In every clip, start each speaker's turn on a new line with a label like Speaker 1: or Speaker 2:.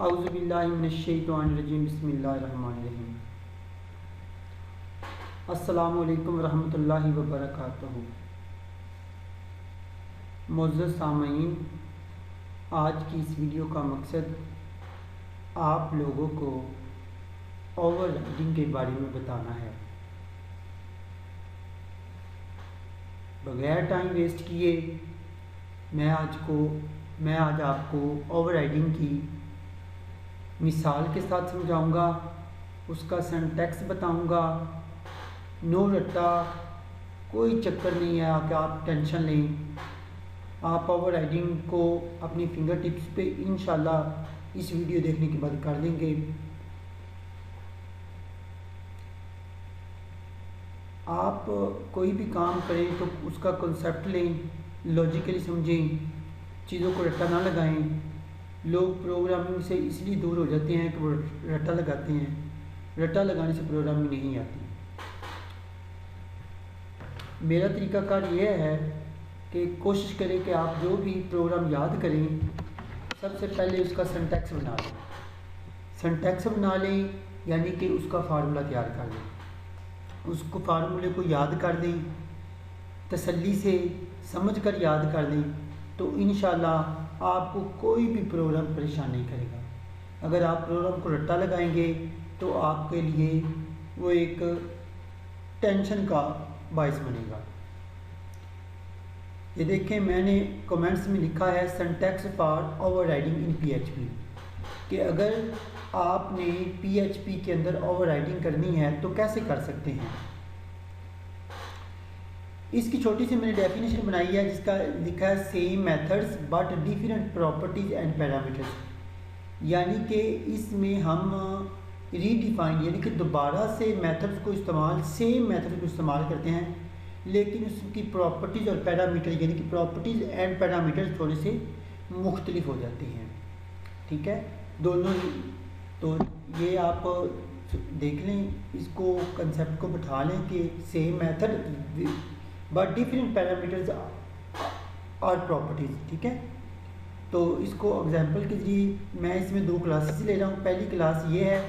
Speaker 1: औज़ुबिल्लाहिमिनश्शैतानिर्रजीम बिस्मिल्लाहिर्रहमानिर्रहीम। अस्सलामुअलैकुम रहमतुल्लाहि व बरकातुहू। मुअज़्ज़ज़ सामईन, आज की इस वीडियो का मकसद आप लोगों को ओवर राइडिंग के बारे में बताना है। बगैर टाइम वेस्ट किए मैं आज आपको ओवर राइडिंग की मिसाल के साथ समझाऊंगा, उसका सिंटैक्स बताऊंगा। नो रट्टा, कोई चक्कर नहीं है कि आप टेंशन लें। आप ओवर राइडिंग को अपनी फिंगर टिप्स पे इंशाल्लाह इस वीडियो देखने के बाद कर लेंगे। आप कोई भी काम करें तो उसका कॉन्सेप्ट लें, लॉजिकली समझें, चीज़ों को रट्टा ना लगाएं। लोग प्रोग्रामिंग से इसलिए दूर हो जाते हैं कि वो रट्टा लगाते हैं। रट्टा लगाने से प्रोग्रामिंग नहीं आती। मेरा तरीकाकार यह है कि कोशिश करें कि आप जो भी प्रोग्राम याद करें, सबसे पहले उसका सिंटैक्स बना लें। सिंटैक्स बना लें यानी कि उसका फार्मूला तैयार कर लें। उसको फार्मूले को याद कर दें, तसल्ली से समझ कर याद कर लें, तो इंशाल्लाह आपको कोई भी प्रोग्राम परेशान नहीं करेगा। अगर आप प्रोग्राम को रट्टा लगाएंगे तो आपके लिए वो एक टेंशन का बायस बनेगा। ये देखें, मैंने कमेंट्स में लिखा है syntax for overriding in PHP कि अगर आपने PHP के अंदर ओवरराइडिंग करनी है तो कैसे कर सकते हैं। इसकी छोटी सी मैंने डेफिनेशन बनाई है जिसका लिखा है same methods but different properties and parameters. यानी कि इसमें हम रीडिफाइन यानी कि दोबारा से मेथड्स को इस्तेमाल सेम मेथड को इस्तेमाल करते हैं, लेकिन उसकी प्रॉपर्टीज़ और पैरामीटर यानी कि प्रॉपर्टीज़ एंड पैरामीटर्स थोड़े से मुख्तलिफ हो जाते हैं। ठीक है, दोनों ही। तो ये आप देख लें, इसको कंसेप्ट को बिठा लें कि same method but different parameters और प्रॉपर्टीज़। ठीक है, तो इसको एग्जांपल के जरिए मैं इसमें दो क्लासेस ले रहा हूँ। पहली क्लास ये है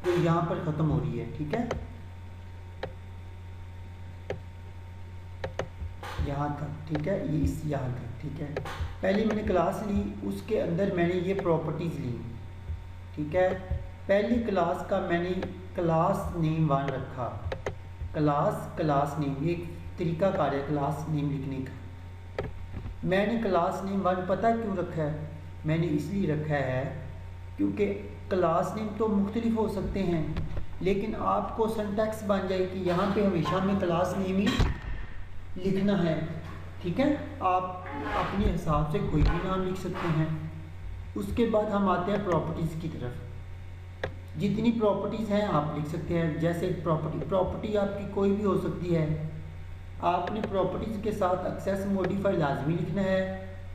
Speaker 1: जो यहाँ पर ख़त्म हो रही है। ठीक है, यहाँ तक। ठीक है, ये इस यहाँ तक। ठीक है, पहली मैंने क्लास ली, उसके अंदर मैंने ये प्रॉपर्टीज़ ली। ठीक है, पहली क्लास का मैंने क्लास नेम 1 रखा। क्लास नेम एक तरीकाकार है क्लास नेम लिखने का। मैंने क्लास नेम 1 पता क्यों रखा है? मैंने इसलिए रखा है क्योंकि क्लास नेम तो मुख्तलिफ हो सकते हैं, लेकिन आपको सिंटैक्स बन जाए कि यहाँ पे हमेशा हमें क्लास नेम ही लिखना है। ठीक है, आप अपने हिसाब से कोई भी नाम लिख सकते हैं। उसके बाद हम आते हैं प्रॉपर्टीज़ की तरफ। जितनी प्रॉपर्टीज़ हैं आप लिख सकते हैं। जैसे प्रॉपर्टी आपकी कोई भी हो सकती है। आपने प्रॉपर्टीज़ के साथ एक्सेस मॉडिफाई लाजमी लिखना है।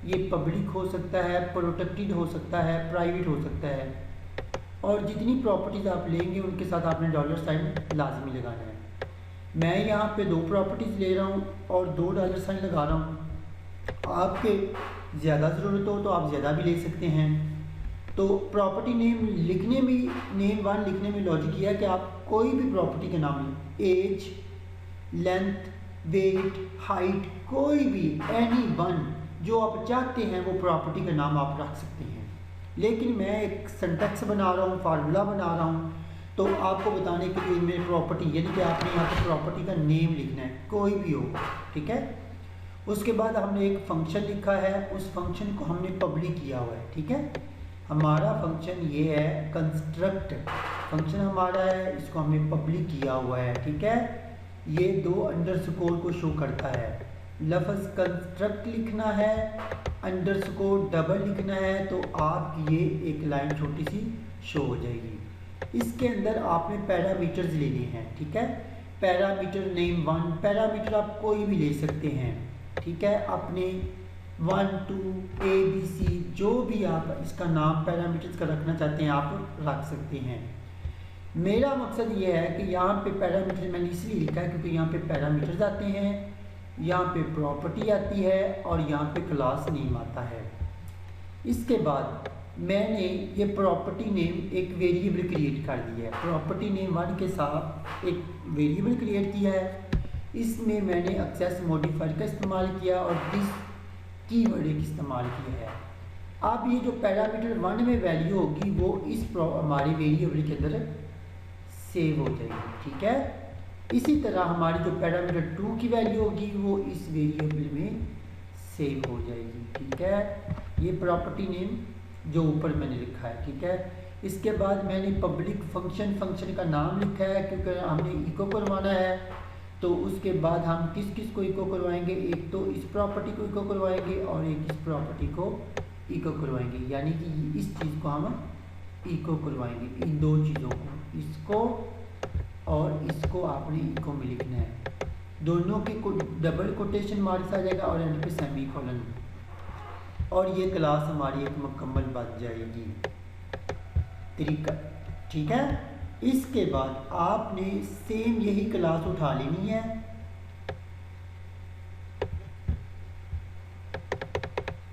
Speaker 1: ये पब्लिक हो सकता है, प्रोटेक्टेड हो सकता है, प्राइवेट हो सकता है। और जितनी प्रॉपर्टीज़ आप लेंगे उनके साथ आपने $साइन लाजमी लगाना है। मैं यहाँ पे 2 प्रॉपर्टीज़ ले रहा हूँ और $साइन लगा रहा हूँ। आपके ज़्यादा ज़रूरत हो तो आप ज़्यादा भी ले सकते हैं। तो प्रॉपर्टी नेम लिखने में, नेम 1 लिखने में लॉजिक ये है कि आप कोई भी प्रॉपर्टी का नाम लें, एज, लेंथ, वेट, हाइट, कोई भी एनी वन जो आप चाहते हैं वो प्रॉपर्टी का नाम आप रख सकते हैं। लेकिन मैं एक सिंटैक्स बना रहा हूँ, फार्मूला बना रहा हूँ, तो आपको बताने के लिए इनमें प्रॉपर्टी यानी कि आपने यहाँ पर प्रॉपर्टी का नेम लिखना है, कोई भी हो। ठीक है, उसके बाद हमने एक फंक्शन लिखा है, उस फंक्शन को हमने पब्लिक किया हुआ है। ठीक है, हमारा फंक्शन ये है कंस्ट्रक्ट फंक्शन हमारा है, इसको हमने पब्लिक किया हुआ है। ठीक है, ये 2 अंडरस्कोर को शो करता है। लफ्ज़ कंस्ट्रक्ट लिखना है, अंडरस्कोर डबल लिखना है, तो आप ये एक लाइन छोटी सी शो हो जाएगी। इसके अंदर आपने पैरामीटर्स लेने हैं। ठीक है, पैरामीटर नेम 1, पैरामीटर आप कोई भी ले सकते हैं। ठीक है, अपने 1, 2, ABC जो भी आप इसका नाम पैरामीटर्स का रखना चाहते हैं आप रख सकते हैं। मेरा मकसद ये है कि यहाँ पे पैरामीटर मैंने इसलिए लिखा है क्योंकि यहाँ पे पैरामीटर्स आते हैं, यहाँ पे प्रॉपर्टी आती है और यहाँ पे क्लास नेम आता है। इसके बाद मैंने ये प्रॉपर्टी नेम एक वेरिएबल क्रिएट कर दिया है, प्रॉपर्टी नेम 1 के साथ एक वेरिएबल क्रिएट किया है। इसमें मैंने एक्सेस मॉडिफायर का इस्तेमाल किया और दिस कीवर्ड एक इस्तेमाल किया है। अब ये जो पैरामीटर 1 में वैल्यू होगी वो इस हमारे वेरिएबल के अंदर सेव हो जाएगी, ठीक है। इसी तरह हमारी जो पैरामीटर 2 की वैल्यू होगी वो इस वेरिएबल में सेव हो जाएगी, ठीक है। ये प्रॉपर्टी नेम जो ऊपर मैंने लिखा है, ठीक है। इसके बाद मैंने पब्लिक फंक्शन का नाम लिखा है क्योंकि हमने इको करवाना है। तो उसके बाद हम किस किस को इको करवाएंगे, एक तो इस प्रॉपर्टी को इको करवाएंगे और एक इस प्रॉपर्टी को इको करवाएंगे, यानी कि इस चीज़ को हम इको करवाएंगे, इन दो चीज़ों को, इसको और इसको आपने इको में लिखना है। दोनों के डबल कोटेशन मार्क्स आ जाएगा और एंड पे सेमीकोलन, और ये क्लास हमारी एक मुकम्मल बन जाएगी तरीका, ठीक है। इसके बाद आपने सेम यही क्लास उठा लेनी है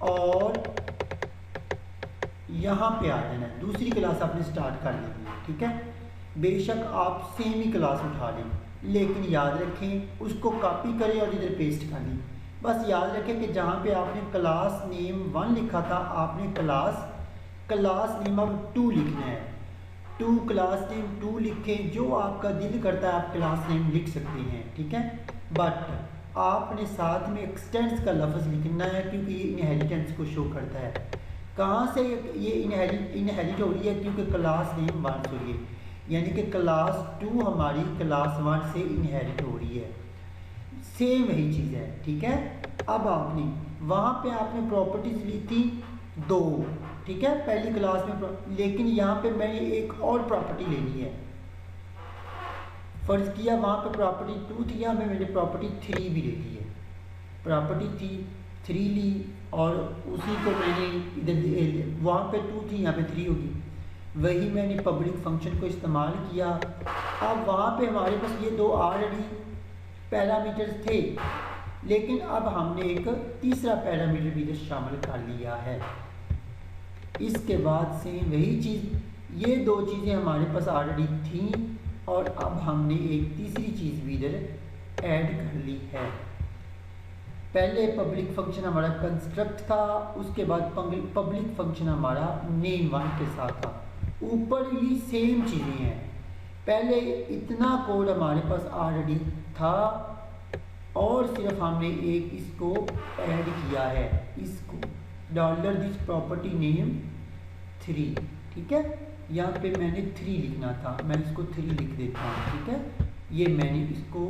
Speaker 1: और यहाँ पे आ जाना है, दूसरी क्लास आपने स्टार्ट कर लेनी है, ठीक है। बेशक आप सेम ही क्लास उठा लें, लेकिन याद रखें उसको कॉपी करें और इधर पेस्ट कर लें। बस याद रखें कि जहाँ पे आपने क्लास नेम 1 लिखा था, आपने क्लास नेम अब 2 लिखना है। क्लास नेम 2 लिखें, जो आपका दिल करता है आप क्लास नेम लिख सकते हैं, ठीक है। बट आपने साथ में एक्सटेंस का लफ्ज़ लिखना है क्योंकि ये इनहेरिटेंस को शो करता है। कहाँ से ये इनहेरिट हो रही है, क्योंकि क्लास नेम 1 से है, यानी कि क्लास 2 हमारी क्लास 1 से इनहेरिट हो रही है। सेम वही चीज़ है, ठीक है। अब आपने वहाँ पे आपने प्रॉपर्टीज ली थी 2, ठीक है, पहली क्लास में, लेकिन यहाँ पे मैंने एक और प्रॉपर्टी लेनी है। फर्ज किया वहाँ पे प्रॉपर्टी 2 थी, यहाँ पे मैंने प्रॉपर्टी 3 भी ले ली है। प्रॉपर्टी थी 3 ली और उसी को मैंने इधर, वहाँ पे 2 थी, यहाँ पे 3 होगी, वही मैंने पब्लिक फंक्शन को इस्तेमाल किया। अब वहाँ पे हमारे पास ये 2 ऑलरेडी पैरामीटर्स थे, लेकिन अब हमने एक तीसरा पैरामीटर भी इधर शामिल कर लिया है। इसके बाद से वही चीज़, ये 2 चीज़ें हमारे पास ऑलरेडी थी और अब हमने एक तीसरी चीज़ भी इधर ऐड कर ली है। पहले पब्लिक फंक्शन हमारा कंस्ट्रक्ट था, उसके बाद पब्लिक फंक्शन हमारा नेम 1 के साथ था। ऊपर भी सेम चीज़ें हैं, पहले इतना कोड हमारे पास ऑलरेडी था और सिर्फ हमने एक इसको ऐड किया है, इसको $this प्रॉपर्टी नेम 3, ठीक है। यहाँ पे मैंने 3 लिखना था, मैं इसको 3 लिख देता हूँ, ठीक है। ये मैंने इसको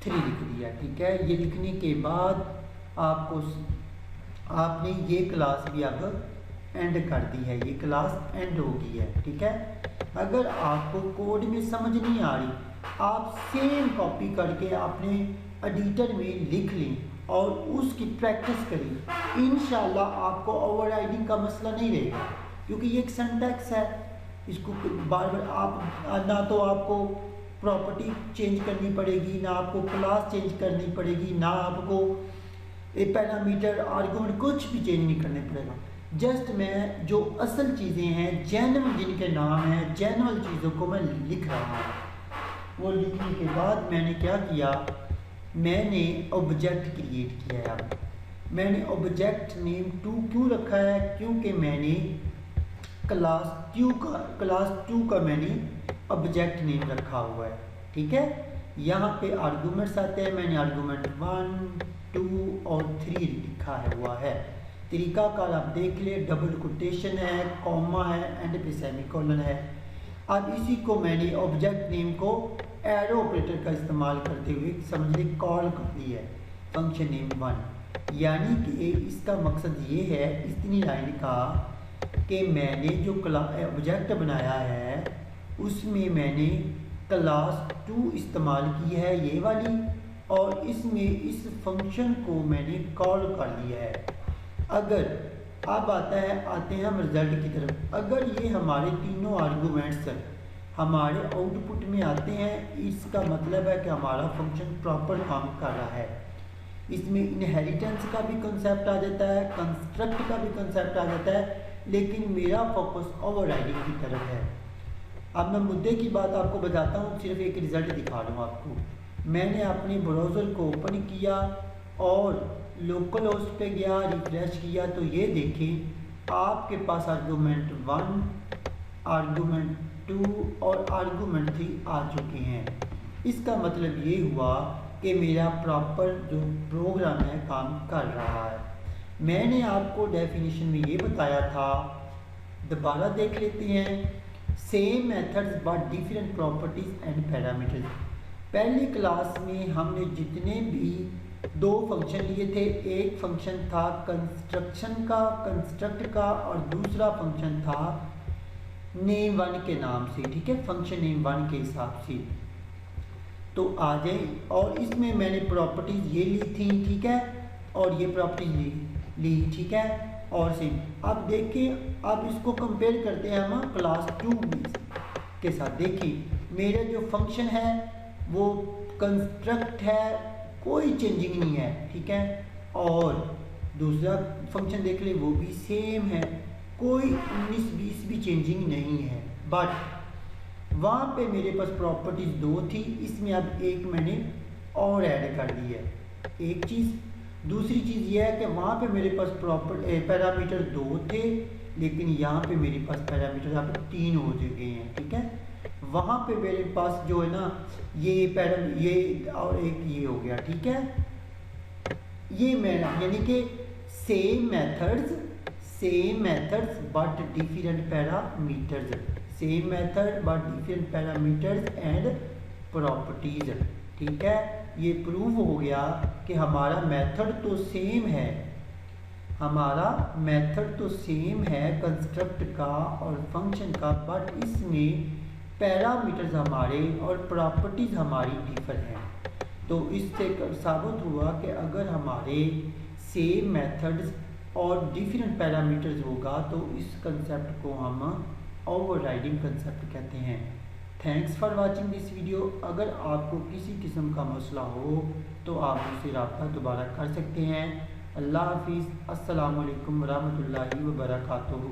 Speaker 1: 3 लिख दिया, ठीक है। ये लिखने के बाद आपने ये क्लास भी अब एंड कर दी है, ये क्लास एंड हो गई है, ठीक है। अगर आपको कोड में समझ नहीं आ रही, आप सेम कॉपी करके अपने एडिटर में लिख लें और उसकी प्रैक्टिस करें। इंशाल्लाह आपको ओवरराइडिंग का मसला नहीं रहेगा, क्योंकि ये एक सिंटैक्स है, इसको बार बार आप ना तो आपको प्रॉपर्टी चेंज करनी पड़ेगी, ना आपको क्लास चेंज करनी पड़ेगी, ना आपको पैरामीटर आर्गुमेंट कुछ भी चेंज नहीं करने पड़ेगा। जस्ट मैं जो असल चीज़ें हैं, जेन्युइन जिनके नाम हैं, जेन्युइन चीज़ों को मैं लिख रहा हूँ। वो लिखने के बाद मैंने क्या किया, मैंने ऑब्जेक्ट क्रिएट किया है। अब मैंने ऑब्जेक्ट नेम 2 क्यों रखा है, क्योंकि मैंने क्लास 2 का मैंने ऑब्जेक्ट नेम रखा हुआ है, ठीक है। यहाँ पे आर्गूमेंट्स आते हैं, मैंने आर्गूमेंट 1, 2 और 3 लिखा है हुआ है। तरीकाकार आप देख ले, डबल कोटेशन है, कॉमा है, एंड पे सेमीकोलन है। अब इसी को मैंने ऑब्जेक्ट नेम को एरो ऑपरेटर का इस्तेमाल करते हुए समझिए कॉल कर दी है, फंक्शन नेम 1। यानी कि इसका मकसद ये है इतनी लाइन का कि मैंने जो ऑब्जेक्ट बनाया है उसमें मैंने क्लास 2 इस्तेमाल की है, ये वाली, और इसमें इस फंक्शन को मैंने कॉल कर लिया है। अगर अब आते हैं हम रिजल्ट की तरफ। अगर ये हमारे तीनों आर्गूमेंट्स हमारे आउटपुट में आते हैं, इसका मतलब है कि हमारा फंक्शन प्रॉपर काम कर रहा है। इसमें इनहेरिटेंस का भी कंसेप्ट आ जाता है, कंस्ट्रक्ट का भी कंसेप्ट आ जाता है, लेकिन मेरा फोकस ओवरराइडिंग की तरफ है। अब मैं मुद्दे की बात आपको बताता हूँ, सिर्फ एक रिज़ल्ट दिखा रहा हूँ आपको। मैंने अपने ब्राउज़र को ओपन किया और लोकल होस्ट पे गया, रिफ्रेश किया तो ये देखें आपके पास आर्गूमेंट 1, आर्गूमेंट 2 और आर्गूमेंट 3 आ चुके हैं। इसका मतलब ये हुआ कि मेरा प्रॉपर जो प्रोग्राम है काम कर रहा है। मैंने आपको डेफिनेशन में ये बताया था, दोबारा देख लेते हैं। Same methods but different properties and parameters. पहली क्लास में हमने जितने भी दो फंक्शन लिए थे, एक फंक्शन था कंस्ट्रक्शन का, कंस्ट्रक्ट का, और दूसरा फंक्शन था नेम वन के नाम से, ठीक है, फंक्शन नेम वन के हिसाब से। तो आ जाए, और इसमें मैंने प्रॉपर्टीज ये ली थी, ठीक है, और ये प्रॉपर्टीज ली, ठीक है, और सेम। अब देखिए, अब इसको कंपेयर करते हैं हम क्लास 2 के साथ। देखिए मेरे जो फंक्शन है वो कंस्ट्रक्ट है, कोई चेंजिंग नहीं है, ठीक है, और दूसरा फंक्शन देख ले वो भी सेम है, कोई 19-20 भी चेंजिंग नहीं है। बट वहाँ पे मेरे पास प्रॉपर्टीज 2 थी, इसमें अब एक मैंने और ऐड कर दी है, एक चीज़। दूसरी चीज़ यह है कि वहाँ पे मेरे पास पैरामीटर 2 थे, लेकिन यहाँ पे मेरे पास पैरामीटर यहाँ पे 3 हो गए हैं, ठीक है। वहाँ पे मेरे पास जो है ना ये ये और एक ये हो गया, ठीक है। ये मेरा यानी कि same methods but different parameters, same method but different parameters and properties, ठीक है। ये प्रूव हो गया कि हमारा मेथड तो सेम है, हमारा मेथड तो सेम है कंस्ट्रक्ट का और फंक्शन का, बट इसमें पैरामीटर्स हमारे और प्रॉपर्टीज हमारी डिफर हैं। तो इससे साबित हुआ कि अगर हमारे सेम मेथड्स और डिफरेंट पैरामीटर्स होगा तो इस कंसेप्ट को हम ओवरराइडिंग कंसेप्ट कहते हैं। Thanks for watching this video. अगर आपको किसी किस्म का मसला हो तो आप मुझसे रब्ता दोबारा कर सकते हैं। अल्लाह हाफिज़। अस्सलामु अलैकुम वरहमतुल्लाहि वबरकातुहू।